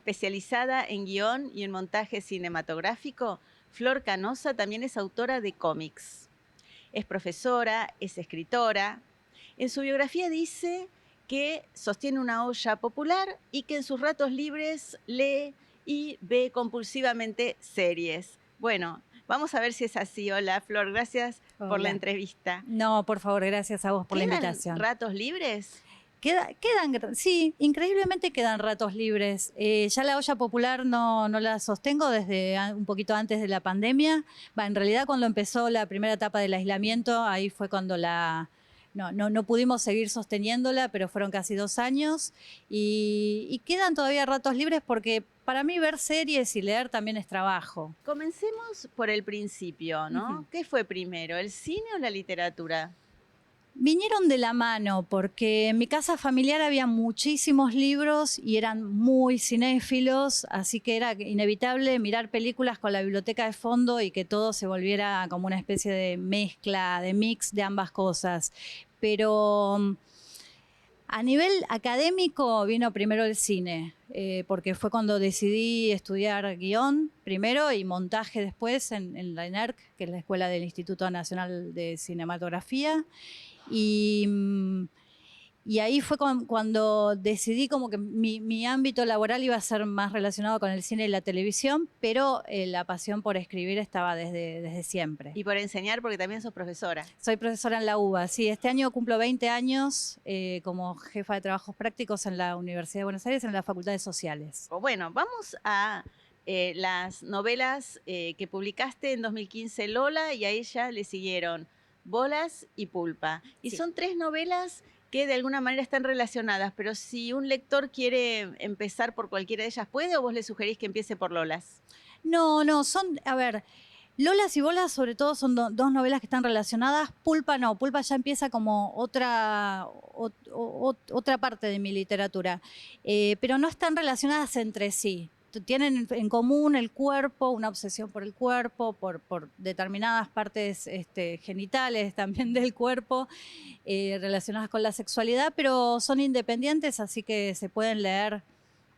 Especializada en guión y en montaje cinematográfico, Flor Canosa también es autora de cómics. Es profesora, es escritora. En su biografía dice que sostiene una olla popular y que en sus ratos libres lee y ve compulsivamente series. Bueno, vamos a ver si es así. Hola, Flor, gracias por la Hola. entrevista. No, por favor, gracias a vos por la ¿Quedan invitación. ratos libres? Sí, increíblemente quedan ratos libres. Ya la olla popular no la sostengo desde un poquito antes de la pandemia. En realidad cuando empezó la primera etapa del aislamiento, ahí fue cuando no pudimos seguir sosteniéndola, pero fueron casi 2 años. Y quedan todavía ratos libres porque para mí ver series y leer también es trabajo. Comencemos por el principio, ¿no? ¿Qué fue primero, el cine o la literatura? Vinieron de la mano porque en mi casa familiar había muchísimos libros y eran muy cinéfilos, así que era inevitable mirar películas con la biblioteca de fondo y que todo se volviera como una especie de mezcla, de mix de ambas cosas. Pero a nivel académico vino primero el cine, porque fue cuando decidí estudiar guión primero y montaje después en la ENERC, que es la Escuela del Instituto Nacional de Cinematografía. Y ahí fue cuando decidí como que mi ámbito laboral iba a ser más relacionado con el cine y la televisión, pero la pasión por escribir estaba desde siempre. Y por enseñar, porque también sos profesora. Soy profesora en la UBA, sí. Este año cumplo 20 años como jefa de trabajos prácticos en la Universidad de Buenos Aires, en la Facultad de Sociales. Bueno, vamos a las novelas que publicaste en 2015, Lola, y a ella le siguieron Bolas y Pulpa. Y Sí. son 3 novelas que de alguna manera están relacionadas, pero si un lector quiere empezar por cualquiera de ellas, ¿puede o vos le sugerís que empiece por Lolas? No, a ver, Lolas y Bolas sobre todo son dos novelas que están relacionadas. Pulpa no, Pulpa ya empieza como otra parte de mi literatura, pero no están relacionadas entre sí. Tienen en común el cuerpo, una obsesión por el cuerpo, por determinadas partes genitales también del cuerpo, relacionadas con la sexualidad, pero son independientes, así que se pueden leer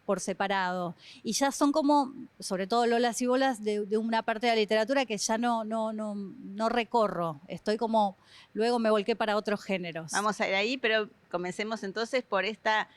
por separado. Y ya son como, sobre todo Lolas y Bolas, de una parte de la literatura que ya no recorro. Estoy como, luego me volqué para otros géneros. Vamos a ir ahí, pero comencemos entonces por esta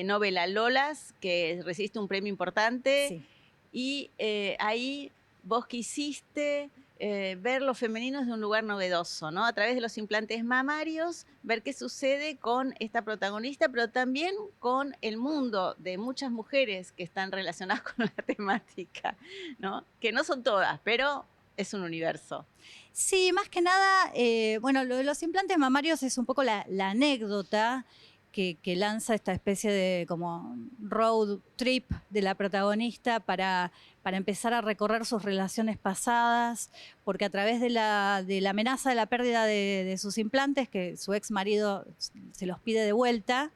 novela Lolas, que recibiste un premio importante. Sí. Y ahí vos quisiste ver lo femenino desde un lugar novedoso, ¿no? A través de los implantes mamarios, ver qué sucede con esta protagonista, pero también con el mundo de muchas mujeres que están relacionadas con la temática, ¿no? Que no son todas, pero es un universo. Sí, más que nada, bueno, lo de los implantes mamarios es un poco la anécdota que lanza esta especie de como road trip de la protagonista para empezar a recorrer sus relaciones pasadas, porque a través de la amenaza de la pérdida de sus implantes, que su ex marido se los pide de vuelta,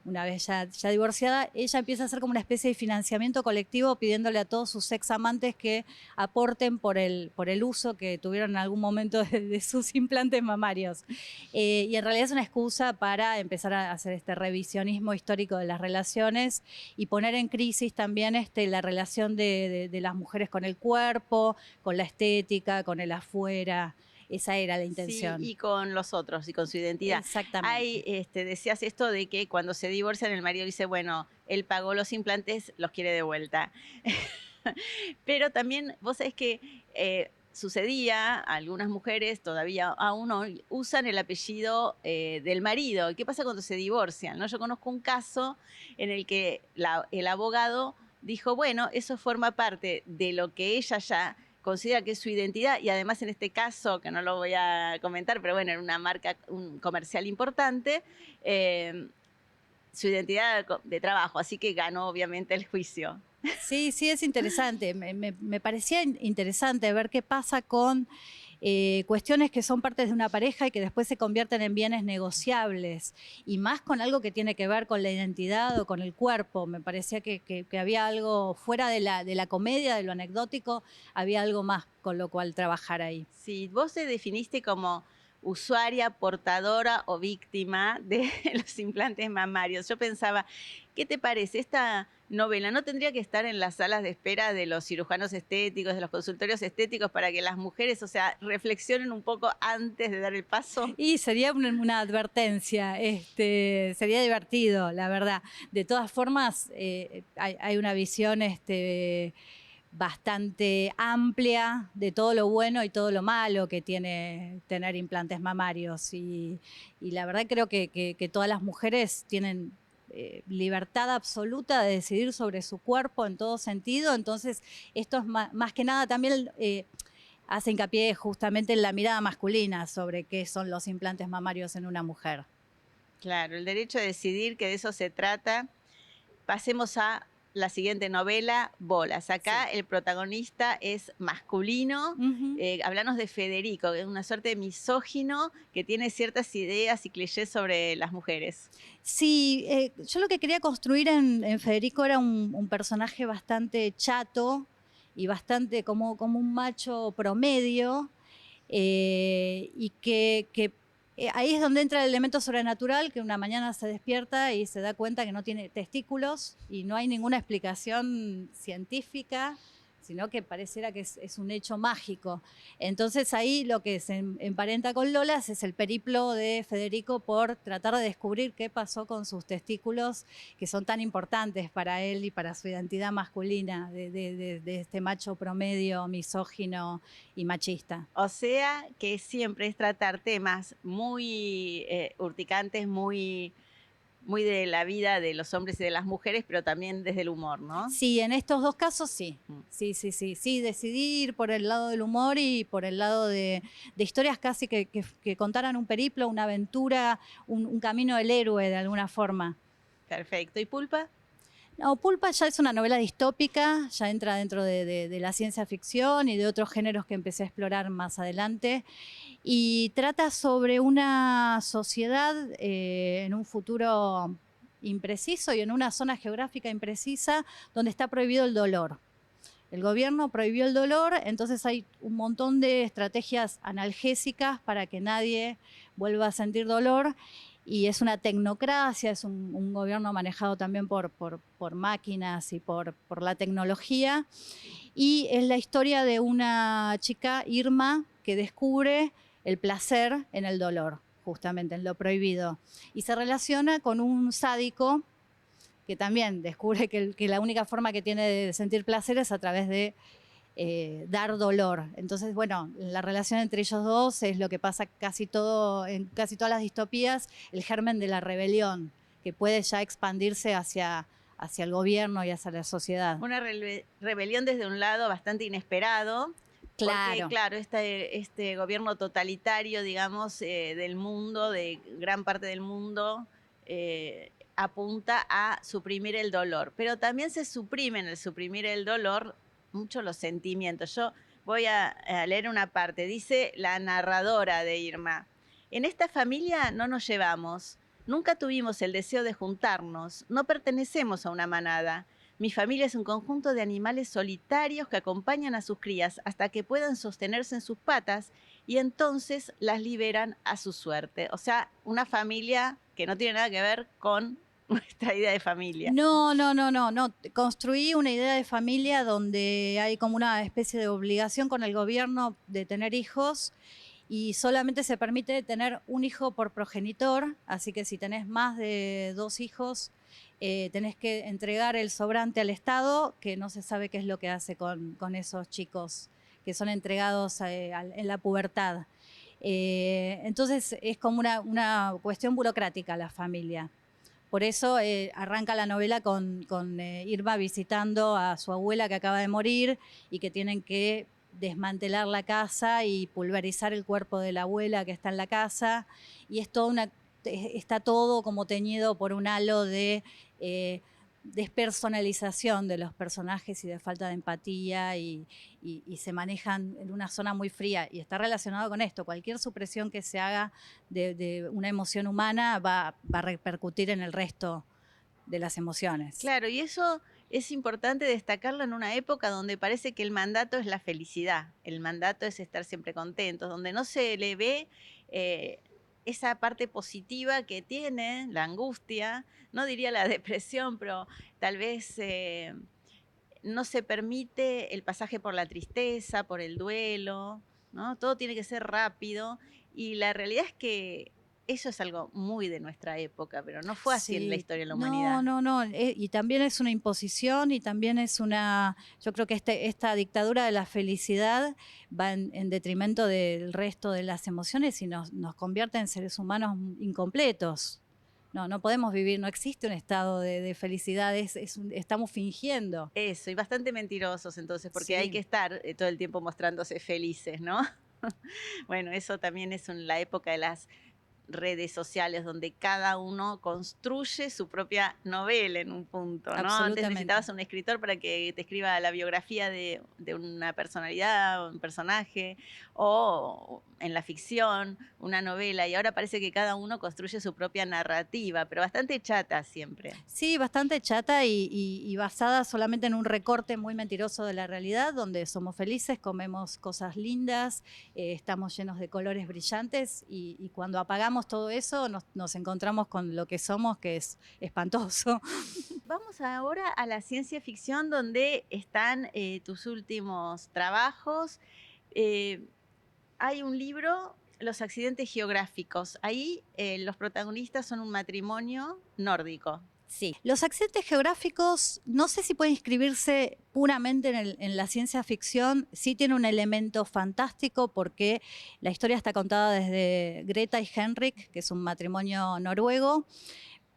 una vez ya divorciada, ella empieza a hacer como una especie de financiamiento colectivo pidiéndole a todos sus ex amantes que aporten por el uso que tuvieron en algún momento de sus implantes mamarios. Y en realidad es una excusa para empezar a hacer este revisionismo histórico de las relaciones y poner en crisis también la relación de las mujeres con el cuerpo, con la estética, con el afuera. Esa era la intención. Sí, y con los otros y con su identidad. Exactamente. Decías esto de que cuando se divorcian el marido dice, bueno, él pagó los implantes, los quiere de vuelta. Pero también vos sabés que sucedía, algunas mujeres todavía aún hoy usan el apellido del marido. ¿Qué pasa cuando se divorcian? ¿No? Yo conozco un caso en el que el abogado dijo, bueno, eso forma parte de lo que ella ya considera que es su identidad y además en este caso, que no lo voy a comentar, pero bueno, era una marca, un comercial importante, su identidad de trabajo, así que ganó obviamente el juicio. Sí, sí, es interesante. Me parecía interesante ver qué pasa con cuestiones que son partes de una pareja y que después se convierten en bienes negociables, y más con algo que tiene que ver con la identidad o con el cuerpo. Me parecía que había algo fuera de la comedia, de lo anecdótico, había algo más con lo cual trabajar ahí. Sí, vos te definiste como usuaria, portadora o víctima de los implantes mamarios. Yo pensaba, ¿qué te parece? Esta novela no tendría que estar en las salas de espera de los cirujanos estéticos, de los consultorios estéticos, para que las mujeres, o sea, reflexionen un poco antes de dar el paso? Y sería una advertencia, sería divertido, la verdad. De todas formas, hay una visión bastante amplia de todo lo bueno y todo lo malo que tiene tener implantes mamarios. Y la verdad creo que todas las mujeres tienen libertad absoluta de decidir sobre su cuerpo en todo sentido. Entonces, esto es más que nada también hace hincapié justamente en la mirada masculina sobre qué son los implantes mamarios en una mujer. Claro, el derecho a decidir, que de eso se trata. Pasemos a la siguiente novela, Bolas. Acá Sí. el protagonista es masculino. Háblanos de Federico, que es una suerte de misógino que tiene ciertas ideas y clichés sobre las mujeres. Sí, yo lo que quería construir en Federico era un personaje bastante chato y bastante como un macho promedio, y que ahí es donde entra el elemento sobrenatural, que una mañana se despierta y se da cuenta que no tiene testículos y no hay ninguna explicación científica, sino que pareciera que es un hecho mágico. Entonces ahí lo que se emparenta con Lolas es el periplo de Federico por tratar de descubrir qué pasó con sus testículos, que son tan importantes para él y para su identidad masculina, de este macho promedio, misógino y machista. O sea que siempre es tratar temas muy urticantes, muy de la vida de los hombres y de las mujeres, pero también desde el humor, ¿no? Sí, en estos dos casos sí. Mm. Sí, decidí ir por el lado del humor y por el lado de historias casi que contaran un periplo, una aventura, un camino del héroe de alguna forma. Perfecto. ¿Y Pulpa? No, Pulpa ya es una novela distópica, ya entra dentro de la ciencia ficción y de otros géneros que empecé a explorar más adelante. Y trata sobre una sociedad en un futuro impreciso y en una zona geográfica imprecisa donde está prohibido el dolor. El gobierno prohibió el dolor, entonces hay un montón de estrategias analgésicas para que nadie vuelva a sentir dolor. Y es una tecnocracia, es un gobierno manejado también por máquinas y por la tecnología. Y es la historia de una chica, Irma, que descubre el placer en el dolor, justamente en lo prohibido. Y se relaciona con un sádico que también descubre que la única forma que tiene de sentir placer es a través de dar dolor. Entonces, bueno, la relación entre ellos dos es lo que pasa en casi todas las distopías, el germen de la rebelión, que puede ya expandirse hacia el gobierno y hacia la sociedad. Una rebelión desde un lado bastante inesperado. Claro. Porque, claro, este gobierno totalitario, digamos, del mundo, de gran parte del mundo, apunta a suprimir el dolor. Pero también se suprimen al suprimir el dolor mucho los sentimientos. Yo voy a leer una parte. Dice la narradora de Irma: en esta familia no nos llevamos. Nunca tuvimos el deseo de juntarnos. No pertenecemos a una manada. Mi familia es un conjunto de animales solitarios que acompañan a sus crías hasta que puedan sostenerse en sus patas y entonces las liberan a su suerte. O sea, una familia que no tiene nada que ver con nuestra idea de familia. No. Construí una idea de familia donde hay como una especie de obligación con el gobierno de tener hijos y solamente se permite tener un hijo por progenitor, así que si tenés más de 2 hijos, tenés que entregar el sobrante al Estado, que no se sabe qué es lo que hace con esos chicos que son entregados en la pubertad. Entonces es como una cuestión burocrática la familia. Por eso arranca la novela con Irma visitando a su abuela que acaba de morir y que tienen que desmantelar la casa y pulverizar el cuerpo de la abuela que está en la casa. Y está todo como teñido por un halo de despersonalización de los personajes y de falta de empatía y se manejan en una zona muy fría y está relacionado con esto. Cualquier supresión que se haga de una emoción humana va a repercutir en el resto de las emociones. Claro, y eso es importante destacarlo en una época donde parece que el mandato es la felicidad, el mandato es estar siempre contentos, donde no se le ve esa parte positiva que tiene la angustia, no diría la depresión, pero tal vez no se permite el pasaje por la tristeza, por el duelo, ¿no? Todo tiene que ser rápido y la realidad es que eso es algo muy de nuestra época, pero no fue así en la Sí, historia de la no, humanidad. no, no. Y también es una imposición y también es yo creo que esta dictadura de la felicidad va en detrimento del resto de las emociones y nos convierte en seres humanos incompletos. No, no podemos vivir, no existe un estado de felicidad, estamos fingiendo. Eso, y bastante mentirosos entonces, porque hay que Sí. estar todo el tiempo mostrándose felices, ¿no? Bueno, eso también es la época de las redes sociales donde cada uno construye su propia novela en un punto, ¿no? Antes Absolutamente. necesitabas un escritor para que te escriba la biografía de una personalidad o un personaje, o en la ficción, una novela, y ahora parece que cada uno construye su propia narrativa, pero bastante chata siempre. Sí, bastante chata y basada solamente en un recorte muy mentiroso de la realidad, donde somos felices, comemos cosas lindas, estamos llenos de colores brillantes y cuando apagamos todo eso nos encontramos con lo que somos, que es espantoso. Vamos ahora a la ciencia ficción, donde están tus últimos trabajos. Eh, Hay un libro, Los accidentes geográficos. Ahí los protagonistas son un matrimonio nórdico. Sí, los accidentes geográficos no sé si pueden inscribirse puramente en la ciencia ficción, sí tiene un elemento fantástico porque la historia está contada desde Greta y Henrik, que es un matrimonio noruego,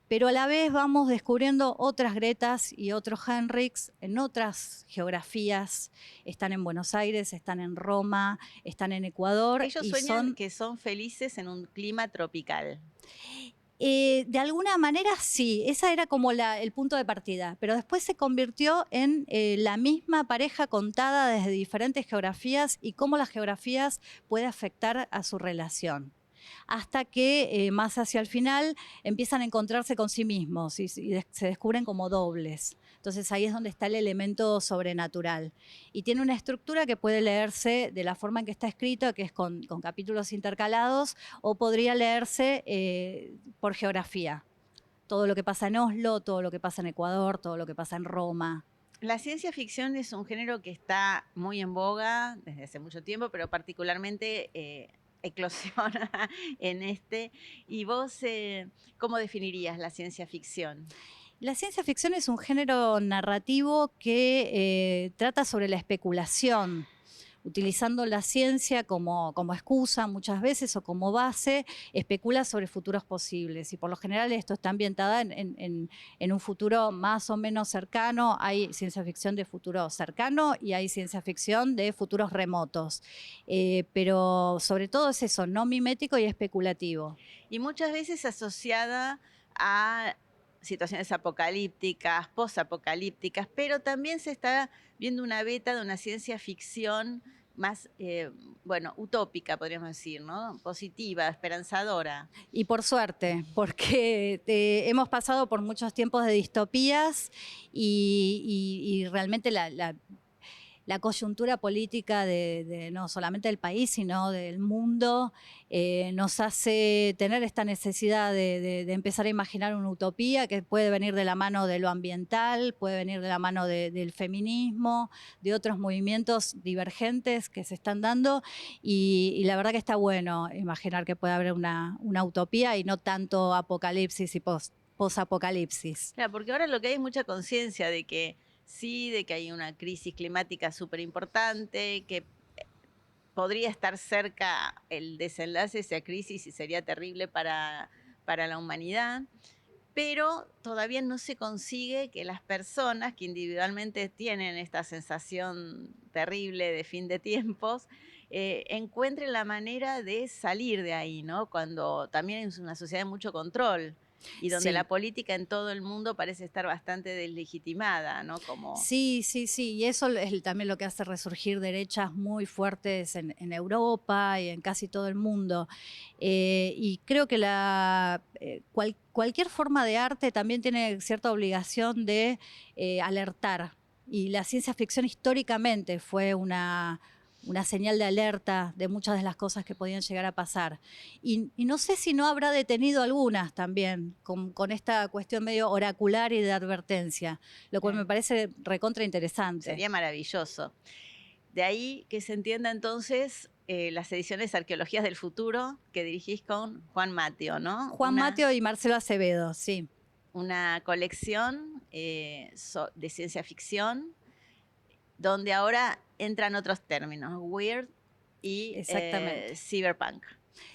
pero a la vez vamos descubriendo otras Gretas y otros Henriks en otras geografías. Están en Buenos Aires, están en Roma, están en Ecuador Ellos y sueñan son que son felices en un clima tropical. de alguna manera sí, esa era como el punto de partida, pero después se convirtió en la misma pareja contada desde diferentes geografías y cómo las geografías puede afectar a su relación. Hasta que más hacia el final empiezan a encontrarse con sí mismos y se descubren como dobles. Entonces ahí es donde está el elemento sobrenatural. Y tiene una estructura que puede leerse de la forma en que está escrito, que es con capítulos intercalados, o podría leerse por geografía. Todo lo que pasa en Oslo, todo lo que pasa en Ecuador, todo lo que pasa en Roma. La ciencia ficción es un género que está muy en boga desde hace mucho tiempo, pero particularmente eclosiona en este. ¿Y vos cómo definirías la ciencia ficción? La ciencia ficción es un género narrativo que trata sobre la especulación, utilizando la ciencia como excusa muchas veces o como base, especula sobre futuros posibles. Y por lo general esto está ambientada en un futuro más o menos cercano. Hay ciencia ficción de futuro cercano y hay ciencia ficción de futuros remotos. Pero sobre todo es eso, no mimético y especulativo. Y muchas veces asociada a situaciones apocalípticas, posapocalípticas, pero también se está viendo una beta de una ciencia ficción más, bueno, utópica, podríamos decir, ¿no? Positiva, esperanzadora. Y por suerte, porque hemos pasado por muchos tiempos de distopías y realmente la coyuntura política de no solamente del país, sino del mundo, nos hace tener esta necesidad de empezar a imaginar una utopía que puede venir de la mano de lo ambiental, puede venir de la mano del feminismo, de otros movimientos divergentes que se están dando y la verdad que está bueno imaginar que puede haber una utopía y no tanto apocalipsis y posapocalipsis. Claro, porque ahora lo que hay es mucha conciencia de que sí, de que hay una crisis climática súper importante, que podría estar cerca el desenlace de esa crisis y sería terrible para la humanidad, pero todavía no se consigue que las personas que individualmente tienen esta sensación terrible de fin de tiempos encuentren la manera de salir de ahí, ¿no? Cuando también es una sociedad de mucho control y donde la Sí. política en todo el mundo parece estar bastante deslegitimada, ¿no? Como Sí, sí, sí, y eso es también lo que hace resurgir derechas muy fuertes en Europa y en casi todo el mundo. Y creo que cualquier forma de arte también tiene cierta obligación de alertar. Y la ciencia ficción históricamente fue una señal de alerta de muchas de las cosas que podían llegar a pasar. Y no sé si no habrá detenido algunas también, con esta cuestión medio oracular y de advertencia, lo cual me parece recontra interesante. Sería maravilloso. De ahí que se entienda entonces las ediciones Arqueologías del Futuro que dirigís con Juan Mateo, ¿no? Juan Mateo y Marcelo Acevedo, sí. Una colección de ciencia ficción donde ahora entran otros términos, weird y cyberpunk.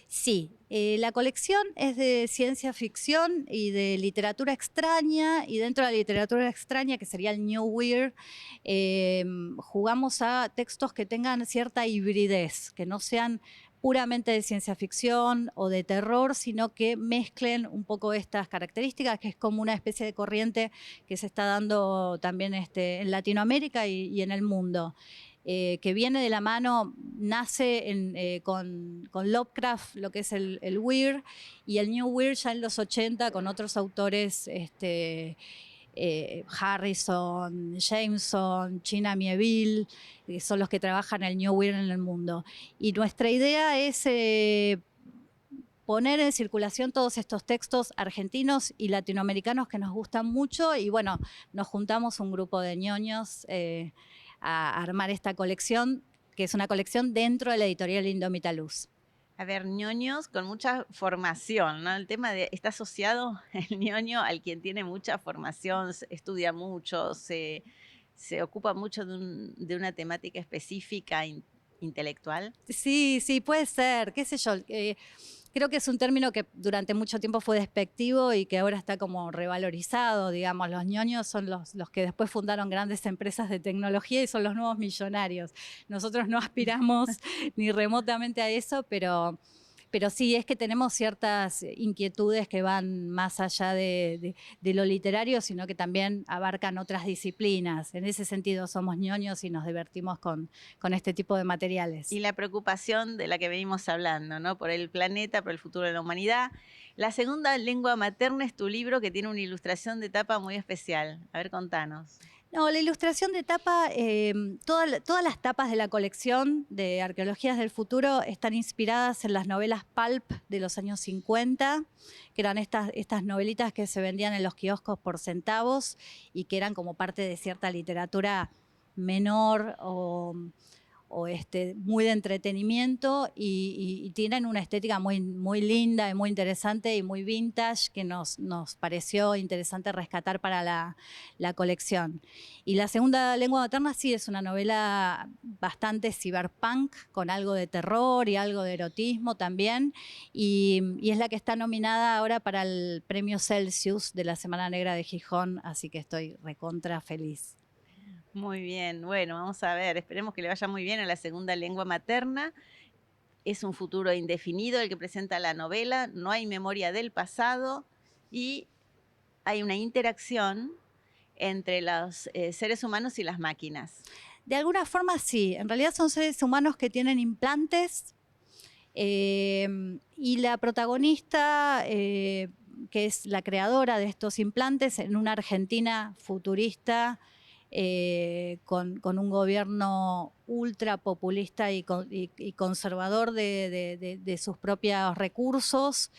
Sí, la colección es de ciencia ficción y de literatura extraña, y dentro de la literatura extraña, que sería el New Weird, jugamos a textos que tengan cierta hibridez, que no sean puramente de ciencia ficción o de terror, sino que mezclen un poco estas características, que es como una especie de corriente que se está dando también en Latinoamérica y en el mundo. Que viene de la mano, nace con Lovecraft, lo que es el Weird, y el New Weird ya en los 80 con otros autores, Harrison, Jameson, China Mieville, que son los que trabajan el New Weird en el mundo. Y nuestra idea es poner en circulación todos estos textos argentinos y latinoamericanos que nos gustan mucho, y bueno, nos juntamos un grupo de ñoños a armar esta colección, que es una colección dentro de la editorial Indómita Luz. A ver, ñoños con mucha formación, ¿no? El tema de, está asociado el ñoño al quien tiene mucha formación, estudia mucho, se ocupa mucho de una temática específica, intelectual. Sí, sí, puede ser, qué sé yo. Creo que es un término que durante mucho tiempo fue despectivo y que ahora está como revalorizado, digamos. Los ñoños son los que después fundaron grandes empresas de tecnología y son los nuevos millonarios. Nosotros no aspiramos ni remotamente a eso, pero sí, es que tenemos ciertas inquietudes que van más allá de lo literario, sino que también abarcan otras disciplinas. En ese sentido somos ñoños y nos divertimos con este tipo de materiales. Y la preocupación de la que venimos hablando, ¿no? Por el planeta, por el futuro de la humanidad. La segunda lengua materna es tu libro, que tiene una ilustración de tapa muy especial. A ver, contanos. No, la ilustración de tapa, todas las tapas de la colección de Arqueologías del Futuro están inspiradas en las novelas pulp de los años 50, que eran estas novelitas que se vendían en los kioscos por centavos y que eran como parte de cierta literatura menor o muy de entretenimiento, y tienen una estética muy, muy linda y muy interesante y muy vintage, que nos pareció interesante rescatar para la colección. Y la segunda lengua materna sí es una novela bastante cyberpunk, con algo de terror y algo de erotismo también, y es la que está nominada ahora para el premio Celsius de la Semana Negra de Gijón, así que estoy recontra feliz. Muy bien, bueno, vamos a ver, esperemos que le vaya muy bien a la segunda lengua materna. Es un futuro indefinido el que presenta la novela, no hay memoria del pasado y hay una interacción entre los seres humanos y las máquinas. De alguna forma sí, en realidad son seres humanos que tienen implantes, y la protagonista, que es la creadora de estos implantes en una Argentina futurista, con un gobierno ultra populista y conservador de sus propios recursos,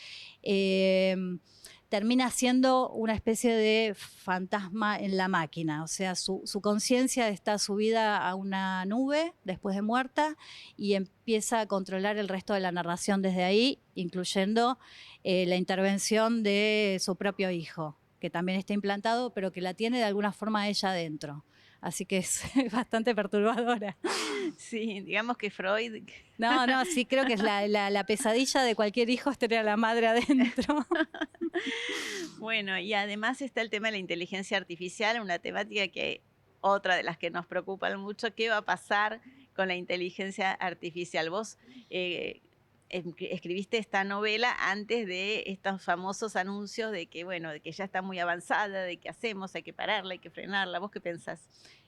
termina siendo una especie de fantasma en la máquina. O sea, su conciencia está subida a una nube después de muerta y empieza a controlar el resto de la narración desde ahí, incluyendo la intervención de su propio hijo, que también está implantado, pero que la tiene de alguna forma ella adentro. Así que es bastante perturbadora. Sí, digamos que Freud... No, sí, creo que es la pesadilla de cualquier hijo, es tener a la madre adentro. Bueno, y además está el tema de la inteligencia artificial, una temática que otra de las que nos preocupan mucho. ¿Qué va a pasar con la inteligencia artificial? Vos escribiste esta novela antes de estos famosos anuncios de que, bueno, de que ya está muy avanzada, de qué hacemos, hay que pararla, hay que frenarla. ¿Vos qué pensás?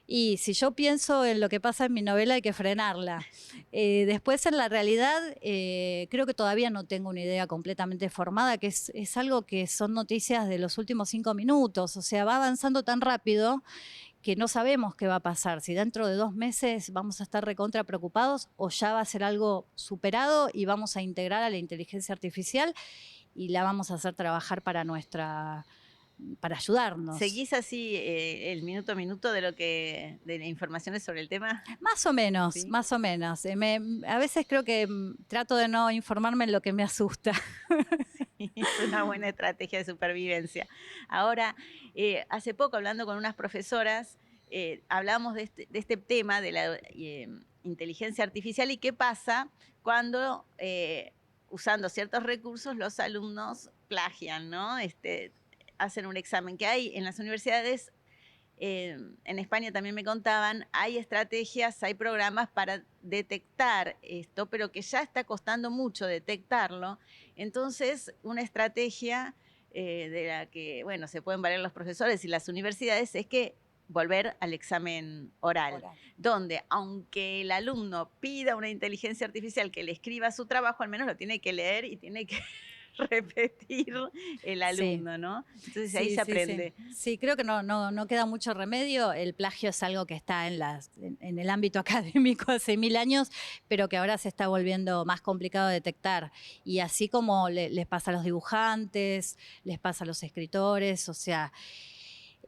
Y si yo pienso en lo que pasa en mi novela, hay que frenarla. Después, en la realidad, creo que todavía no tengo una idea completamente formada, que es algo que son noticias de los últimos 5 minutos. O sea, va avanzando tan rápido que no sabemos qué va a pasar, si dentro de 2 meses vamos a estar recontra preocupados o ya va a ser algo superado y vamos a integrar a la inteligencia artificial y la vamos a hacer trabajar para ayudarnos. ¿Seguís así el minuto a minuto de las informaciones sobre el tema? Más o menos, ¿Sí? más o menos. A veces creo que trato de no informarme en lo que me asusta. Sí, es una buena estrategia de supervivencia. Ahora, hace poco hablando con unas profesoras, hablábamos de este tema de la inteligencia artificial y qué pasa cuando, usando ciertos recursos, los alumnos plagian, ¿no? Hacen un examen que hay en las universidades. En España también me contaban, hay estrategias, hay programas para detectar esto, pero que ya está costando mucho detectarlo. Entonces, una estrategia de la que, bueno, se pueden valer los profesores y las universidades es que volver al examen oral, donde aunque el alumno pida una inteligencia artificial que le escriba su trabajo, al menos lo tiene que leer y tiene que repetir el Sí. alumno, ¿no? Entonces ahí Sí, se sí, sí. aprende. Sí, creo que no queda mucho remedio. El plagio es algo que está en el ámbito académico hace 1000 años, pero que ahora se está volviendo más complicado de detectar. Y así como les pasa a los dibujantes, les pasa a los escritores, o sea,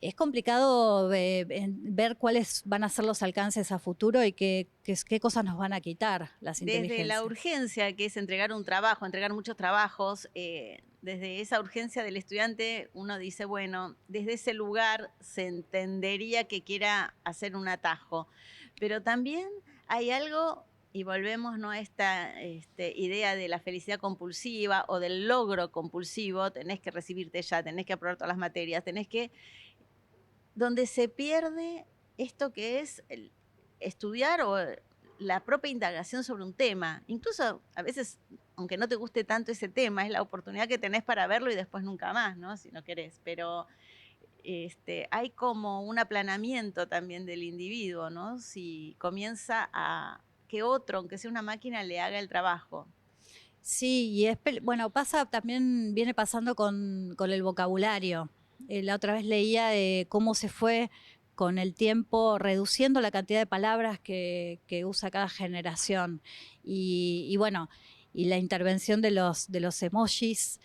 es complicado ver cuáles van a ser los alcances a futuro y qué cosas nos van a quitar las Desde la inteligencias. urgencia que es entregar un trabajo, entregar muchos trabajos, desde esa urgencia del estudiante uno dice, bueno, desde ese lugar se entendería que quiera hacer un atajo, pero también hay algo, y volvemos, ¿no?, a esta idea de la felicidad compulsiva o del logro compulsivo, tenés que recibirte ya, tenés que aprobar todas las materias, donde se pierde esto que es el estudiar o la propia indagación sobre un tema. Incluso a veces, aunque no te guste tanto ese tema, es la oportunidad que tenés para verlo y después nunca más, ¿no? Si no querés. Pero hay como un aplanamiento también del individuo, ¿no? Si comienza a que otro, aunque sea una máquina, le haga el trabajo. Sí, y bueno, viene pasando con el vocabulario. La otra vez leía de cómo se fue con el tiempo reduciendo la cantidad de palabras que usa cada generación. Y bueno, y la intervención de los emojis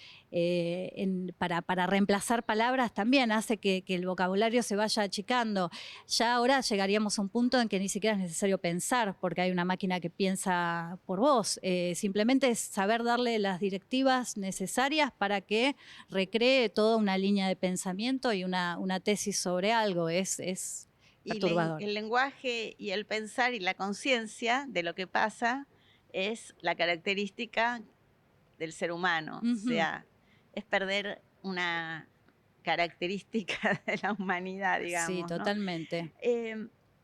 para reemplazar palabras también hace que el vocabulario se vaya achicando. Ya ahora llegaríamos a un punto en que ni siquiera es necesario pensar, porque hay una máquina que piensa por vos. Simplemente es saber darle las directivas necesarias para que recree toda una línea de pensamiento y una tesis sobre algo. Es Y perturbador. el lenguaje y el pensar y la conciencia de lo que pasa es la característica del ser humano. O sea, es perder una característica de la humanidad, Sí, digamos, ¿no? totalmente.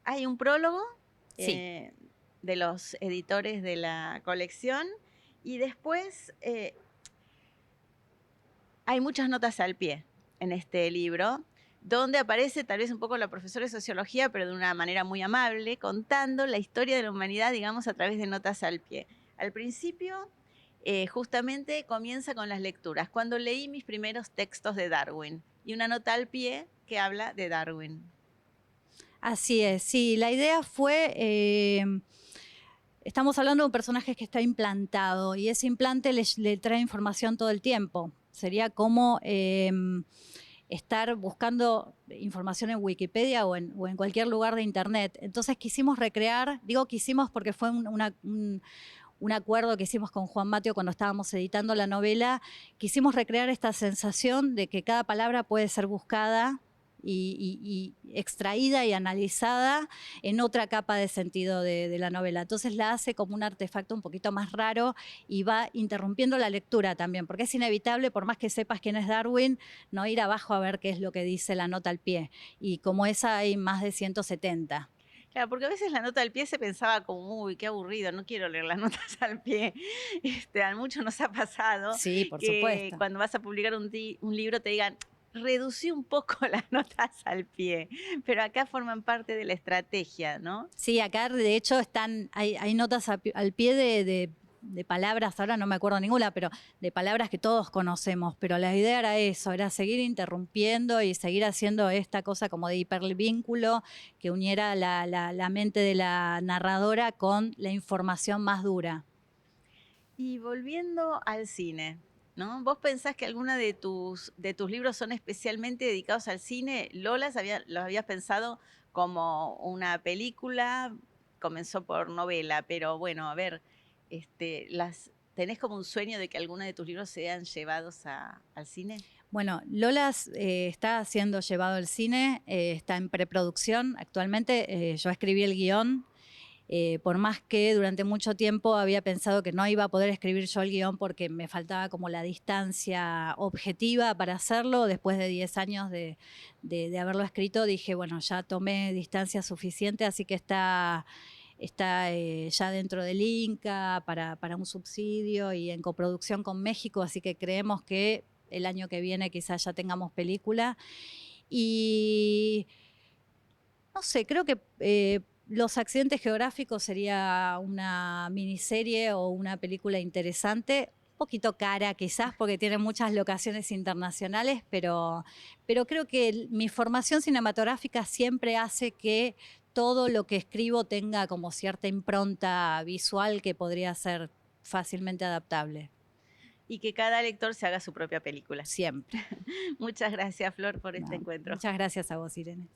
Hay un prólogo Sí. de los editores de la colección y después hay muchas notas al pie en este libro, donde aparece tal vez un poco la profesora de sociología, pero de una manera muy amable, contando la historia de la humanidad, digamos, a través de notas al pie. Al principio, justamente comienza con las lecturas, cuando leí mis primeros textos de Darwin, y una nota al pie que habla de Darwin. Así es, sí, la idea fue, estamos hablando de un personaje que está implantado y ese implante le trae información todo el tiempo. Sería como estar buscando información en Wikipedia o en cualquier lugar de internet. Entonces quisimos recrear, digo quisimos porque fue un acuerdo que hicimos con Juan Mateo cuando estábamos editando la novela, quisimos recrear esta sensación de que cada palabra puede ser buscada y extraída y analizada en otra capa de sentido de la novela. Entonces la hace como un artefacto un poquito más raro y va interrumpiendo la lectura también, porque es inevitable, por más que sepas quién es Darwin, no ir abajo a ver qué es lo que dice la nota al pie. Y como esa hay más de 170. Claro, porque a veces la nota al pie se pensaba como, uy, qué aburrido, no quiero leer las notas al pie. A muchos nos ha pasado Sí, por que supuesto. cuando vas a publicar un libro te digan, reducí un poco las notas al pie, pero acá forman parte de la estrategia, ¿no? Sí, acá de hecho hay notas al pie palabras, ahora no me acuerdo ninguna, pero de palabras que todos conocemos, pero la idea era eso, era seguir interrumpiendo y seguir haciendo esta cosa como de hipervínculo que uniera la mente de la narradora con la información más dura. Y volviendo al cine, ¿no? ¿Vos pensás que alguna de tus libros son especialmente dedicados al cine? Lola, los habías pensado como una película, comenzó por novela, pero bueno, a ver, ¿tenés como un sueño de que alguno de tus libros sean llevados al cine? Bueno, Lola está siendo llevado al cine, está en preproducción actualmente. Yo escribí el guión. Por más que durante mucho tiempo había pensado que no iba a poder escribir yo el guión porque me faltaba como la distancia objetiva para hacerlo, después de 10 años de haberlo escrito, dije, bueno, ya tomé distancia suficiente, así que está ya dentro del Inca para un subsidio y en coproducción con México, así que creemos que el año que viene quizás ya tengamos película. Y no sé, creo que Los accidentes geográficos sería una miniserie o una película interesante, un poquito cara quizás porque tiene muchas locaciones internacionales, pero creo que mi formación cinematográfica siempre hace que todo lo que escribo tenga como cierta impronta visual que podría ser fácilmente adaptable. Y que cada lector se haga su propia película. Siempre. Muchas gracias, Flor, por este No, encuentro. muchas gracias a vos, Irene.